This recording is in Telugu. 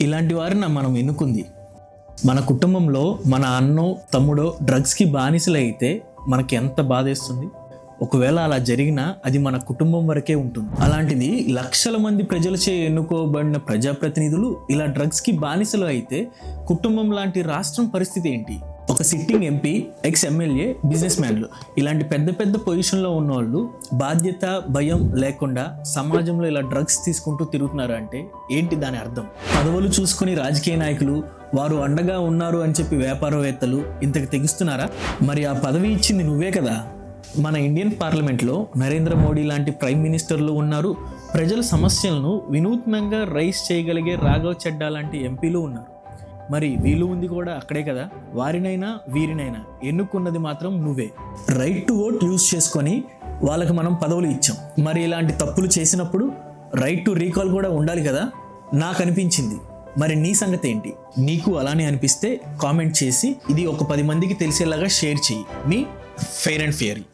ఇలాంటి వారిని మనం ఎన్నుకుంది. మన కుటుంబంలో మన అన్నో తమ్ముడో డ్రగ్స్కి బానిసలైతే మనకి ఎంత బాధేస్తుంది. ఒకవేళ అలా జరిగినా అది మన కుటుంబం వరకే ఉంటుంది. అలాంటిది లక్షల మంది ప్రజలచే ఎన్నుకోబడిన ప్రజాప్రతినిధులు ఇలా డ్రగ్స్కి బానిసలు అయితే కుటుంబం లాంటి రాష్ట్రం పరిస్థితి ఏంటి? ఒక sitting MP, ex MLA, business మ్యాన్లు ఇలాంటి పెద్ద పెద్ద పొజిషన్లో ఉన్న వాళ్ళు బాధ్యత భయం లేకుండా సమాజంలో ఇలా డ్రగ్స్ తీసుకుంటూ తిరుగుతున్నారు అంటే ఏంటి దాని అర్థం? పదవులు చూసుకుని రాజకీయ నాయకులు వారు అండగా ఉన్నారు అని చెప్పి వ్యాపారవేత్తలు ఇంతకు తెగిస్తున్నారా? మరి ఆ పదవి ఇచ్చింది నువ్వే కదా. మన ఇండియన్ పార్లమెంట్లో నరేంద్ర మోడీ లాంటి ప్రైమ్ మినిస్టర్లు ఉన్నారు. ప్రజల సమస్యలను వినూత్నంగా రైస్ చేయగలిగే రాఘవ్ చెడ్డా లాంటి ఎంపీలు ఉన్నారు. మరి వీళ్ళు ఉంది కూడా అక్కడే కదా. వారినైనా వీరినైనా ఎన్నుకున్నది మాత్రం నువ్వే. రైట్ టు ఓట్ యూజ్ చేసుకొని వాళ్ళకి మనం పదవులు ఇచ్చాం. మరి ఇలాంటి తప్పులు చేసినప్పుడు రైట్ టు రీకాల్ కూడా ఉండాలి కదా. నాకు అనిపించింది. మరి నీ సంగతి ఏంటి? నీకు అలానే అనిపిస్తే కామెంట్ చేసి ఇది ఒక 10 మందికి తెలిసేలాగా షేర్ చెయ్యి. మీ ఫెయిర్ అండ్ ఫియరీ.